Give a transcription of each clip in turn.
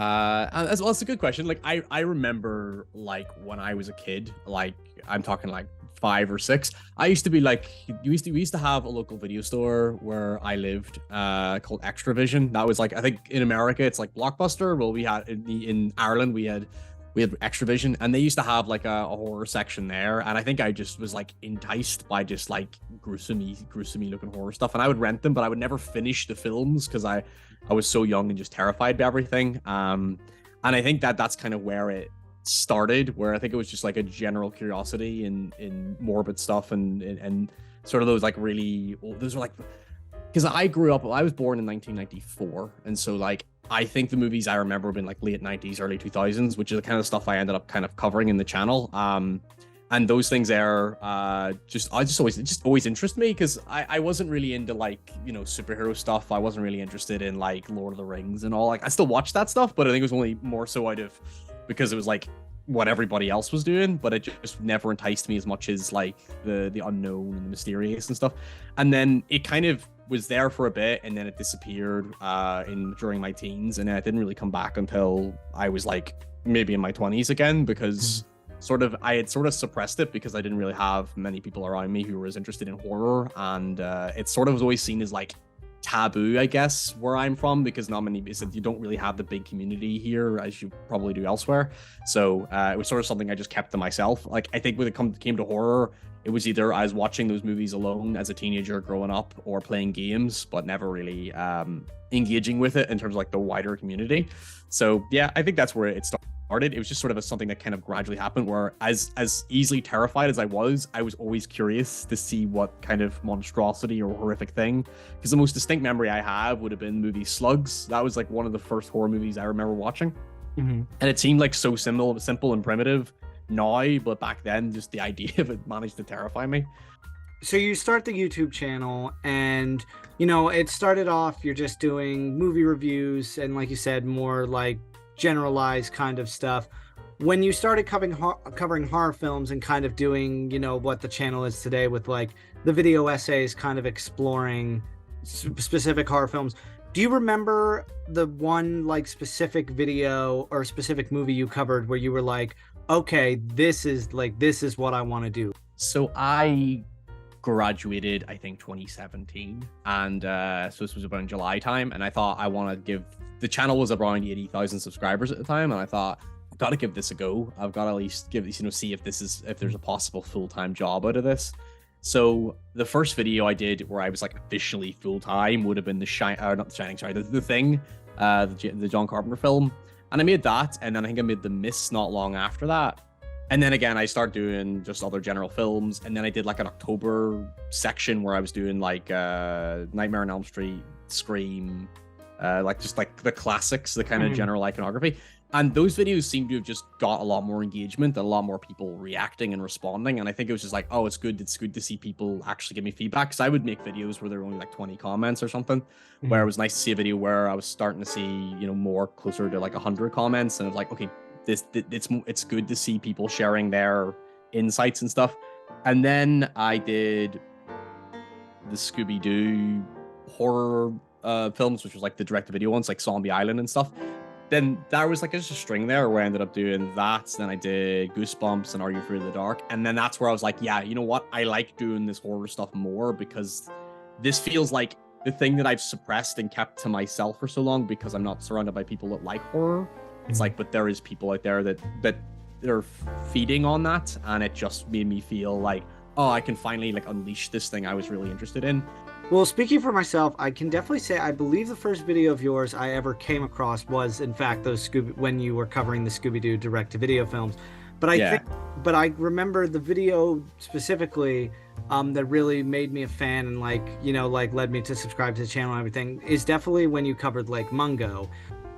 As well, it's a good question. Like I remember like when I was a kid, like I'm talking like 5 or 6. I used to be like we used to have a local video store where I lived, called Extravision. That was like, I think in America it's like Blockbuster. Well, we had in Ireland we had Extravision, and they used to have like a horror section there. And I think I just was like enticed by just like gruesome looking horror stuff. And I would rent them, but I would never finish the films because I was so young and just terrified by everything. And I think that that's kind of where it started, where I think it was just like a general curiosity in morbid stuff and sort of those like really, those are like, because I was born in 1994, and so like I think the movies I remember have been like late 90s, early 2000s, which is the kind of stuff I ended up kind of covering in the channel. And those things there, just always interest me, because I wasn't really into like, superhero stuff. I wasn't really interested in like Lord of the Rings and all. Like I still watch that stuff, but I think it was only more so out of because it was like what everybody else was doing, but it just never enticed me as much as like the unknown and the mysterious and stuff. And then it kind of was there for a bit, and then it disappeared during my teens, and then it didn't really come back until I was like maybe in my 20s again, because I had sort of suppressed it because I didn't really have many people around me who were as interested in horror, and it sort of was always seen as like taboo, I guess, where I'm from, because not many, you don't really have the big community here as you probably do elsewhere. So it was sort of something I just kept to myself. Like I think when it came to horror, it was either I was watching those movies alone as a teenager growing up, or playing games, but never really engaging with it in terms of like the wider community. So yeah, I think that's where it started. It was just sort of something that kind of gradually happened, where as easily terrified as I was always curious to see what kind of monstrosity or horrific thing, because the most distinct memory I have would have been the movie Slugs. That was like one of the first horror movies I remember watching. And it seemed like so simple and primitive now, but back then just the idea of it managed to terrify me. So you start the YouTube channel, and it started off, you're just doing movie reviews and, like you said, more like generalized kind of stuff. When you started covering horror films and kind of doing what the channel is today, with like the video essays kind of exploring specific horror films, do you remember the one like specific video or specific movie you covered where you were like, okay, this is what I want to do? So I graduated, I think 2017, and so this was about in July time, and I thought I want to give, the channel was around 80,000 subscribers at the time, and I thought I've got to give this a go. I've got to at least give this, see if there's a possible full-time job out of this. So the first video I did where I was like officially full-time would have been the Thing, the John Carpenter film, and I made that, and then I think I made The Mist not long after that. And then again, I started doing just other general films. And then I did like an October section where I was doing like Nightmare on Elm Street, Scream, like just like the classics, the kind of general iconography. And those videos seem to have just got a lot more engagement and a lot more people reacting and responding. And I think it was just like, oh, it's good to see people actually give me feedback. Because I would make videos where there were only like 20 comments or something, where it was nice to see a video where I was starting to see, more closer to like 100 comments. And it's like, okay, it's good to see people sharing their insights and stuff. And then I did the Scooby-Doo horror films, which was like the direct-to-video ones, like Zombie Island and stuff. Then there was like just a string there where I ended up doing that. Then I did Goosebumps and Are You Afraid of the Dark? And then that's where I was like, yeah, you know what? I like doing this horror stuff more, because this feels like the thing that I've suppressed and kept to myself for so long, because I'm not surrounded by people that like horror. It's like, but there is people out there that are feeding on that, and it just made me feel like, oh, I can finally like unleash this thing I was really interested in. Well, speaking for myself, I can definitely say I believe the first video of yours I ever came across was, in fact, when you were covering the Scooby-Doo direct-to-video films. But I remember the video specifically that really made me a fan and like led me to subscribe to the channel and everything is definitely when you covered Lake Mungo.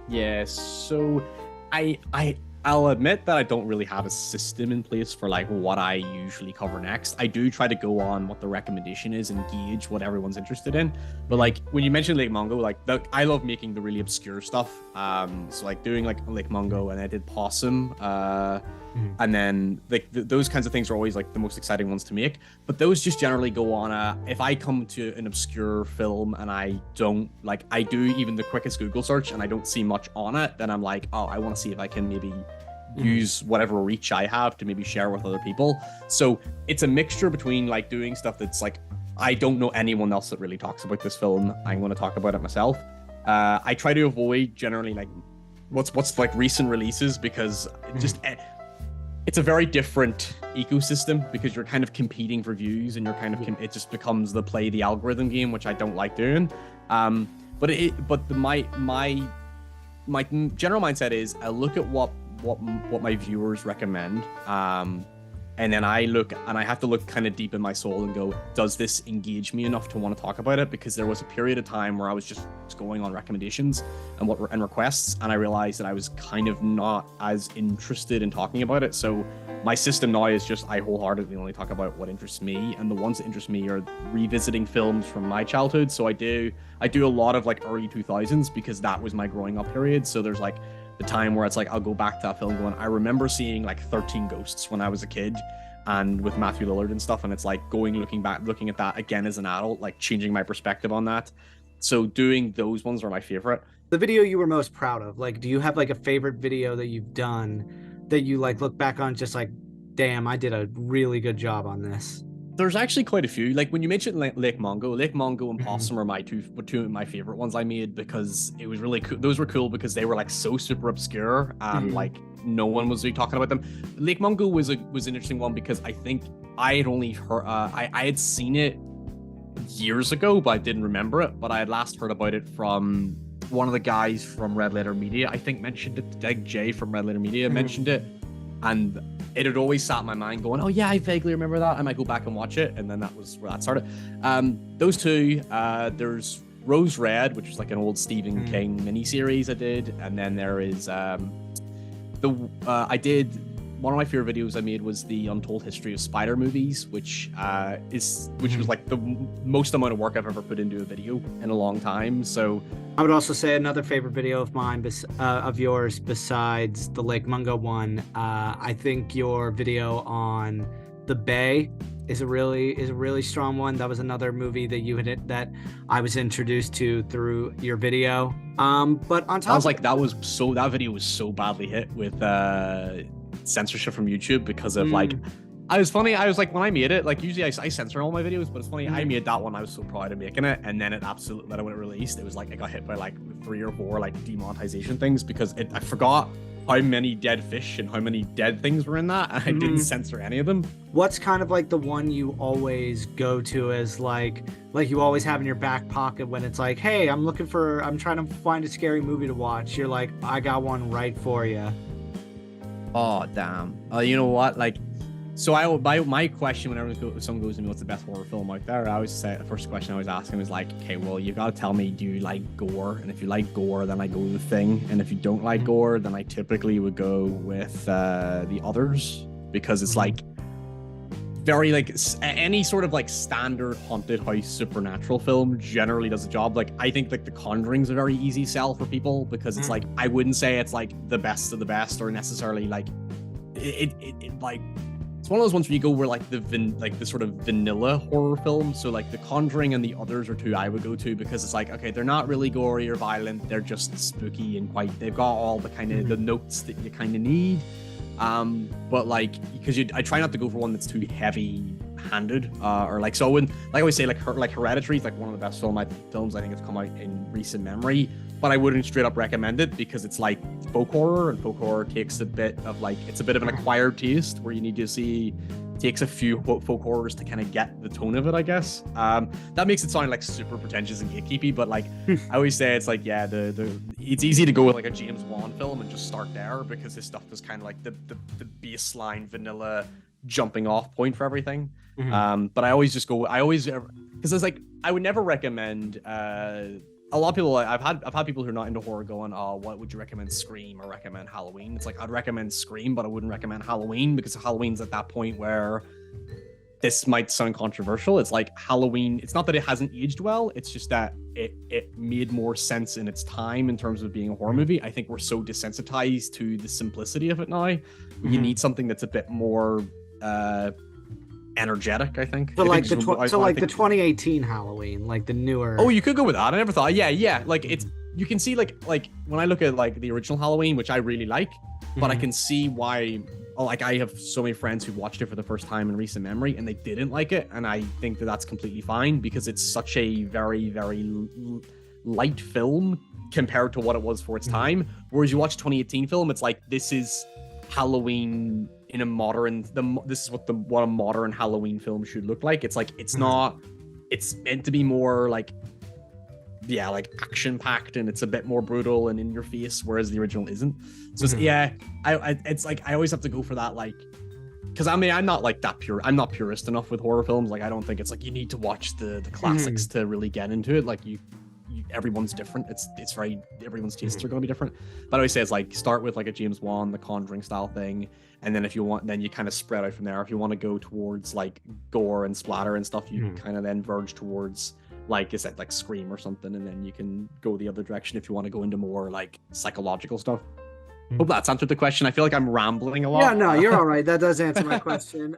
Yeah, so I'll admit that I don't really have a system in place for like what I usually cover next. I do try to go on what the recommendation is and gauge what everyone's interested in. But like when you mentioned Lake Mungo, like I love making the really obscure stuff. So like doing like Lake Mungo, and I did Possum. And then like those kinds of things are always like the most exciting ones to make. But those just generally go on if I come to an obscure film and I don't like, I do even the quickest Google search and I don't see much on it, then I'm like, oh, I want to see if I can maybe use whatever reach I have to maybe share with other people. So it's a mixture between like doing stuff that's like, I don't know anyone else that really talks about this film, I'm going to talk about it myself. I try to avoid generally like what's like recent releases, because it just it's a very different ecosystem, because you're kind of competing for views and you're kind of it just becomes the play the algorithm game, which I don't like doing. But my general mindset is I look at what my viewers recommend, and then I look and I have to look kind of deep in my soul and go, does this engage me enough to want to talk about it? Because there was a period of time where I was just going on recommendations and requests, and I realized that I was kind of not as interested in talking about it. So my system now is just I wholeheartedly only talk about what interests me, and the ones that interest me are revisiting films from my childhood. So I do a lot of like early 2000s, because that was my growing up period. So there's like the time where it's like I'll go back to that film going, I remember seeing like 13 Ghosts when I was a kid, and with Matthew Lillard and stuff, and it's like looking at that again as an adult, like changing my perspective on that. So doing those ones are my favorite. The video you were most proud of, like, do you have like a favorite video that you've done that you like look back on just like, damn, I did a really good job on this? There's actually quite a few. Like when you mentioned Lake Mungo and Possum are two of my favorite ones I made, because it was really cool. Those were cool because they were like so super obscure and like no one was really talking about them. Lake Mungo was an interesting one because I think I had only heard I had seen it years ago, but I didn't remember it. But I had last heard about it from one of the guys from Red Letter Media, I think mentioned it. Doug J from Red Letter Media mentioned it, and it had always sat in my mind going, oh yeah, I vaguely remember that. I might go back and watch it. And then that was where that started. Those two, there's Rose Red, which was like an old Stephen King miniseries I did. And then there is one of my favorite videos I made was the Untold History of Spider movies, which was like the most amount of work I've ever put into a video in a long time. So I would also say another favorite video of mine, of yours, besides the Lake Mungo one, I think your video on The Bay is a really strong one. That was another movie that I was introduced to through your video. But on top, that video was so badly hit with censorship from YouTube because of like, I was like, when I made it, like usually I censor all my videos, but it's funny, I made that one, I was so proud of making it, and then it absolutely, when it released, it was like I got hit by like 3 or 4 like demonetization things because I forgot how many dead fish and how many dead things were in that, and I didn't censor any of them. What's kind of like the one you always go to as like you always have in your back pocket when it's like, hey, I'm trying to find a scary movie to watch, you're like, I got one right for you? Oh damn. You know what, like, so my question whenever someone goes to me, what's the best horror film out there, I always say, the first question I always ask them is like, okay, well, you gotta tell me, do you like gore? And if you like gore, then I go with The Thing, and if you don't like gore, then I typically would go with The Others, because it's like very like any sort of like standard haunted house supernatural film generally does a job. Like I think like The Conjuring's a very easy sell for people, because it's like, I wouldn't say it's like the best of the best or necessarily like it like, it's one of those ones where you go where like the sort of vanilla horror film. So like The Conjuring and The Others are two I would go to, because it's like, okay, they're not really gory or violent, they're just spooky and they've got all the kind of the notes that you kind of need. But like, because I try not to go for one that's too heavy-handed, or like, so when, like I always say, like Hereditary is like one of the best films I think that's come out in recent memory, but I wouldn't straight up recommend it because it's like folk horror, and folk horror takes a bit of like, it's a bit of an acquired taste where you need to takes a few folk horrors to kind of get the tone of it, I guess. That makes it sound like super pretentious and gatekeepy, but like I always say, it's like, yeah, it's easy to go with like a James Wan film and just start there, because his stuff is kind of like the baseline vanilla jumping off point for everything. But I always just go, because it's like, I would never recommend a lot of people, I've had people who are not into horror going, oh, what would you recommend, Scream or recommend Halloween? It's like, I'd recommend Scream, but I wouldn't recommend Halloween, because Halloween's at that point where this might sound controversial. It's like Halloween. It's not that it hasn't aged well. It's just that it made more sense in its time in terms of being a horror movie. I think we're so desensitized to the simplicity of it now. You need something that's a bit more energetic, I think. So like the 2018 Halloween, like the newer. Oh, you could go with that. I never thought. Yeah. Like it's, you can see like when I look at like the original Halloween, which I really like, but I can see why. Like I have so many friends who watched it for the first time in recent memory and they didn't like it, and I think that that's completely fine because it's such a very, very light film compared to what it was for its time. Whereas you watch 2018 film, it's like, this is Halloween in a modern. This is what a modern Halloween film should look like. It's like, it's not. It's meant to be more like, yeah, like action packed, and it's a bit more brutal and in your face, whereas the original isn't. So it's like I always have to go for that, like, because I mean I'm not like that pure. I'm not purist enough with horror films. Like I don't think it's like you need to watch the classics to really get into it. Like you everyone's different. It's very, everyone's tastes are going to be different. But I always say it's like start with like a James Wan, The Conjuring style thing, and then if you want, then you kind of spread out from there. If you want to go towards like gore and splatter and stuff, you kind of then verge towards, like I said, like Scream or something, and then you can go the other direction if you want to go into more like psychological stuff. Hope that's answered the question. I feel like I'm rambling a lot. Yeah, no, you're all right. That does answer my question.